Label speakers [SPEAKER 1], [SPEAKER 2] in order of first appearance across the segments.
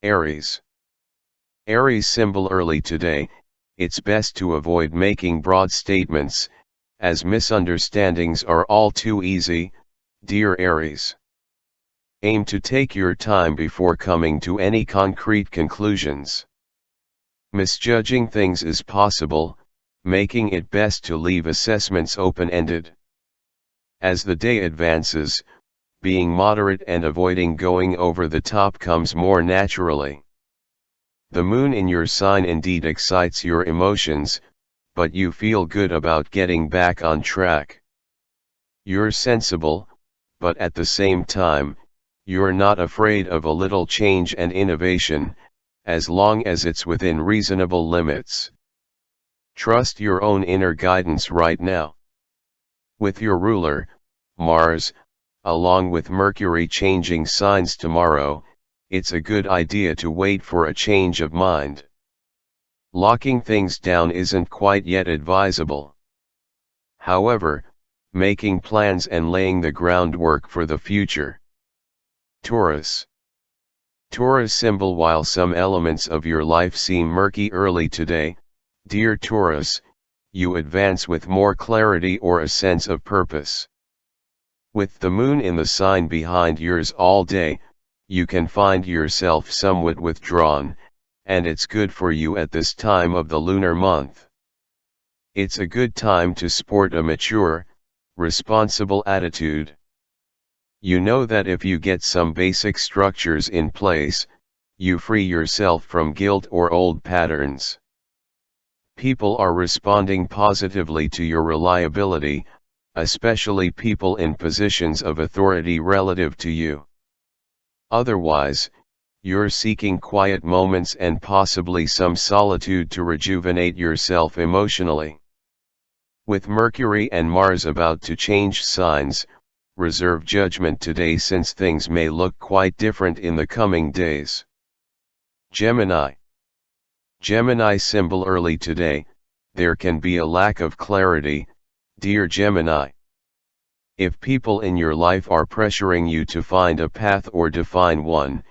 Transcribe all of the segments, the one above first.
[SPEAKER 1] Aries. Aries symbol early today, it's best to avoid making broad statements, as misunderstandings are all too easy, dear Aries. Aim to take your time before coming to any concrete conclusions. Misjudging things is possible, making it best to leave assessments open-ended. As the day advances, being moderate and avoiding going over the top comes more naturally. The moon in your sign indeed excites your emotions, but you feel good about getting back on track. You're sensible, but at the same time, you're not afraid of a little change and innovation, as long as it's within reasonable limits. Trust your own inner guidance right now. With your ruler, Mars, along with Mercury changing signs tomorrow, it's a good idea to wait for a change of mind. Locking things down isn't quite yet advisable. However, making plans and laying the groundwork for the future. Taurus. Taurus symbol. While some elements of your life seem murky early today, dear Taurus, you advance with more clarity or a sense of purpose. With the moon in the sign behind yours all day, you can find yourself somewhat withdrawn, and it's good for you at this time of the lunar month. It's a good time to sport a mature, responsible attitude. You know that if you get some basic structures in place, you free yourself from guilt or old patterns. People are responding positively to your reliability, especially people in positions of authority relative to you. Otherwise, you're seeking quiet moments and possibly some solitude to rejuvenate yourself emotionally. With Mercury and Mars about to change signs, reserve judgment today since things may look quite different in the coming days. Gemini. Gemini symbol. Early today, there can be a lack of clarity, dear Gemini. If people in your life are pressuring you to find a path or define one,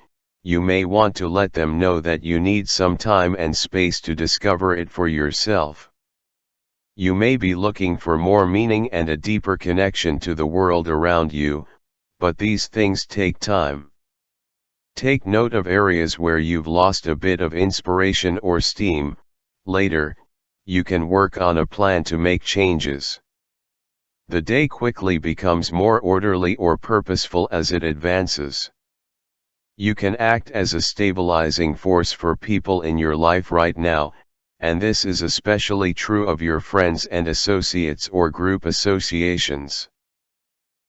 [SPEAKER 1] you may want to let them know that you need some time and space to discover it for yourself. You may be looking for more meaning and a deeper connection to the world around you, but these things take time. Take note of areas where you've lost a bit of inspiration or steam. Later, you can work on a plan to make changes. The day quickly becomes more orderly or purposeful as it advances. You can act as a stabilizing force for people in your life right now, and this is especially true of your friends and associates or group associations.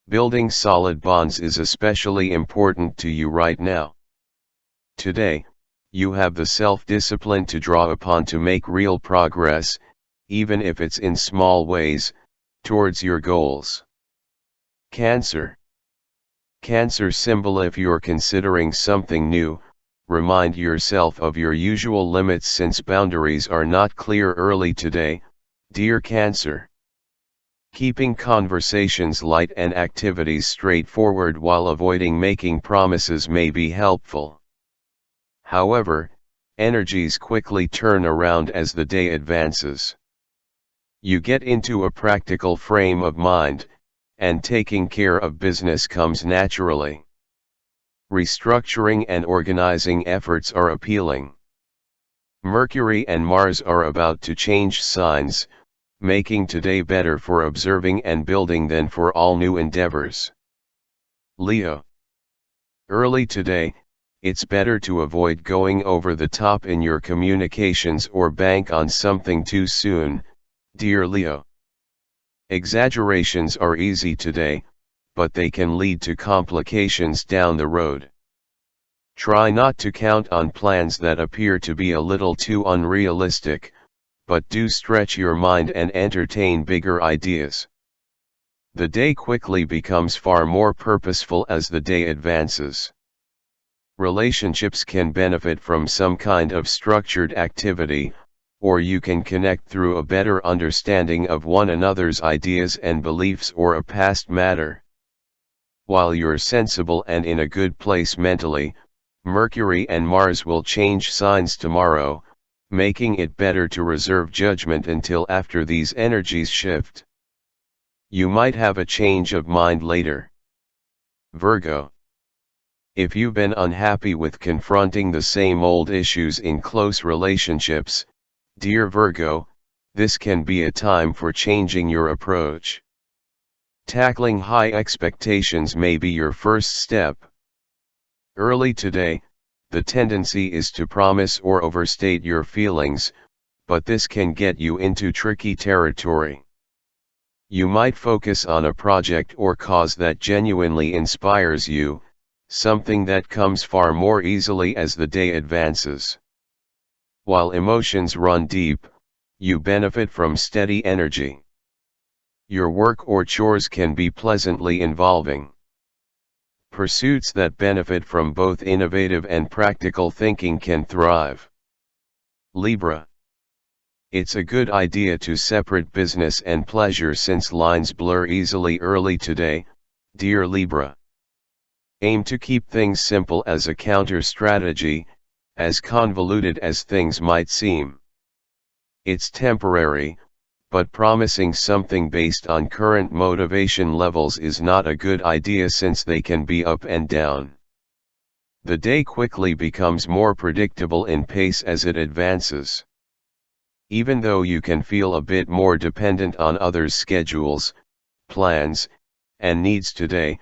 [SPEAKER 1] Building solid bonds is especially important to you right now. Today, you have the self-discipline to draw upon to make real progress, even if it's in small ways, towards your goals. Cancer. Cancer symbol. If you're considering something new, remind yourself of your usual limits since boundaries are not clear early today, dear Cancer. Keeping conversations light and activities straightforward while avoiding making promises may be helpful. However, energies quickly turn around as the day advances. You get into a practical frame of mind, and taking care of business comes naturally. Restructuring and organizing efforts are appealing. Mercury and Mars are about to change signs, making today better for observing and building than for all new endeavors. Leo. Early today, it's better to avoid going over the top in your communications or bank on something too soon, dear Leo. Exaggerations are easy today, but they can lead to complications down the road. Try not to count on plans that appear to be a little too unrealistic, but do stretch your mind and entertain bigger ideas. The day quickly becomes far more purposeful as the day advances. Relationships can benefit from some kind of structured activity, or you can connect through a better understanding of one another's ideas and beliefs or a past matter. While you're sensible and in a good place mentally, Mercury and Mars will change signs tomorrow, making it better to reserve judgment until after these energies shift. You might have a change of mind later. Virgo. If you've been unhappy with confronting the same old issues in close relationships, dear Virgo, this can be a time for changing your approach. Tackling high expectations may be your first step. Early today, the tendency is to promise or overstate your feelings, but this can get you into tricky territory. You might focus on a project or cause that genuinely inspires you, something that comes far more easily as the day advances. While emotions run deep, you benefit from steady energy. Your work or chores can be pleasantly involving. Pursuits that benefit from both innovative and practical thinking can thrive. Libra. It's a good idea to separate business and pleasure since lines blur easily early today, dear Libra. Aim to keep things simple as a counter-strategy, as convoluted as things might seem. It's temporary, but promising something based on current motivation levels is not a good idea since they can be up and down. The day quickly becomes more predictable in pace as it advances. Even though you can feel a bit more dependent on others' schedules, plans, and needs today,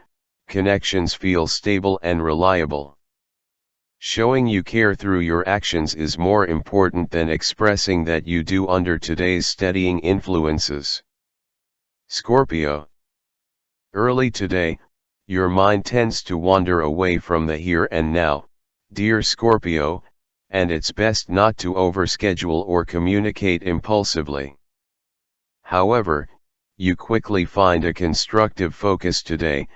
[SPEAKER 1] connections feel stable and reliable. Showing you care through your actions is more important than expressing that you do under today's steadying influences. Scorpio. Early today, your mind tends to wander away from the here and now, dear Scorpio, and it's best not to overschedule or communicate impulsively. However, you quickly find a constructive focus today,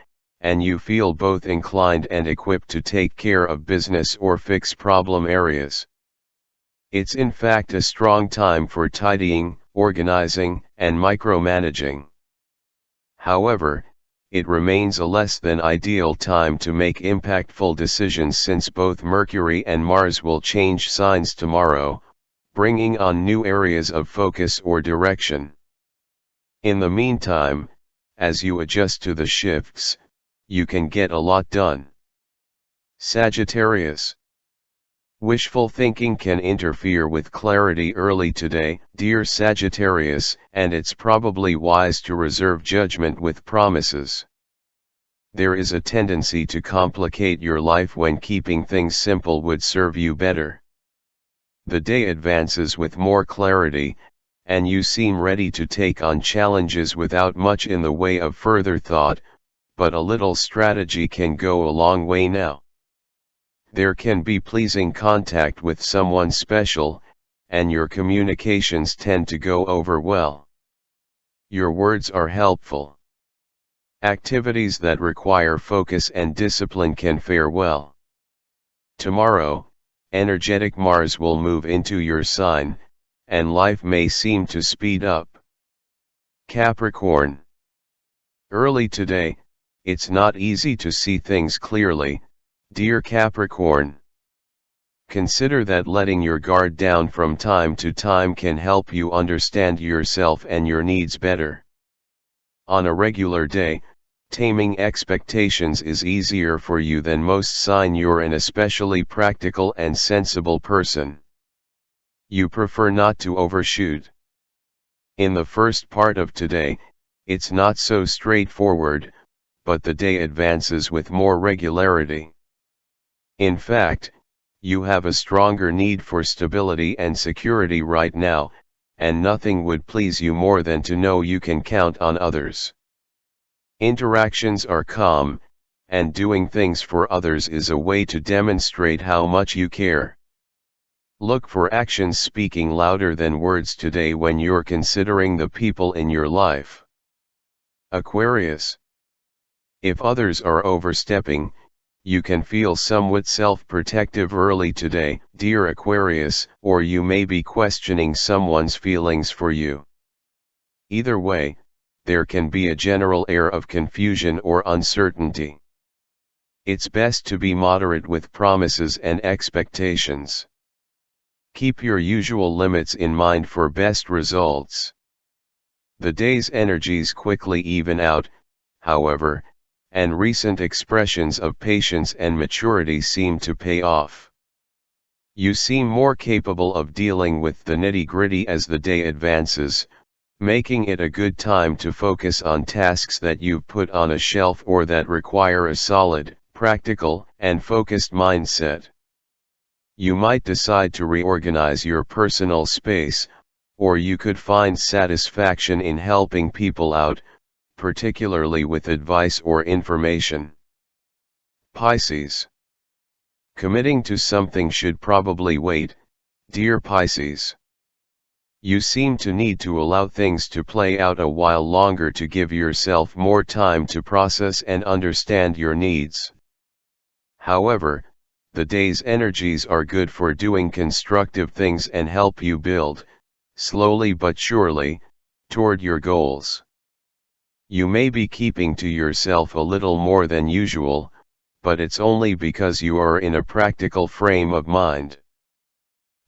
[SPEAKER 1] and you feel both inclined and equipped to take care of business or fix problem areas. It's in fact a strong time for tidying, organizing, and micromanaging. However, it remains a less than ideal time to make impactful decisions since both Mercury and Mars will change signs tomorrow, bringing on new areas of focus or direction. In the meantime, as you adjust to the shifts, you can get a lot done. Sagittarius. Wishful thinking can interfere with clarity early today, dear Sagittarius, and it's probably wise to reserve judgment with promises. There is a tendency to complicate your life when keeping things simple would serve you better. The day advances with more clarity, and you seem ready to take on challenges without much in the way of further thought, but a little strategy can go a long way now. There can be pleasing contact with someone special, and your communications tend to go over well. Your words are helpful. Activities that require focus and discipline can fare well. Tomorrow, energetic Mars will move into your sign, and life may seem to speed up. Capricorn. Early today, it's not easy to see things clearly, dear Capricorn. Consider that letting your guard down from time to time can help you understand yourself and your needs better. On a regular day, taming expectations is easier for you than most sign you're an especially practical and sensible person. You prefer not to overshoot. In the first part of today, it's not so straightforward, but the day advances with more regularity. In fact, you have a stronger need for stability and security right now, and nothing would please you more than to know you can count on others. Interactions are calm, and doing things for others is a way to demonstrate how much you care. Look for actions speaking louder than words today when you're considering the people in your life. Aquarius. If others are overstepping, you can feel somewhat self-protective early today, dear Aquarius, or you may be questioning someone's feelings for you. Either way, there can be a general air of confusion or uncertainty. It's best to be moderate with promises and expectations. Keep your usual limits in mind for best results. The day's energies quickly even out, however, and recent expressions of patience and maturity seem to pay off. You seem more capable of dealing with the nitty-gritty as the day advances, making it a good time to focus on tasks that you've put on a shelf or that require a solid, practical, and focused mindset. You might decide to reorganize your personal space, or you could find satisfaction in helping people out, particularly with advice or information. Pisces. Committing to something should probably wait, dear Pisces. You seem to need to allow things to play out a while longer to give yourself more time to process and understand your needs. However, the day's energies are good for doing constructive things and help you build, slowly but surely, toward your goals. You may be keeping to yourself a little more than usual, but it's only because you are in a practical frame of mind.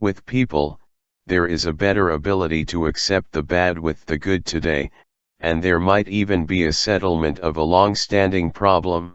[SPEAKER 1] With people, there is a better ability to accept the bad with the good today, and there might even be a settlement of a long-standing problem.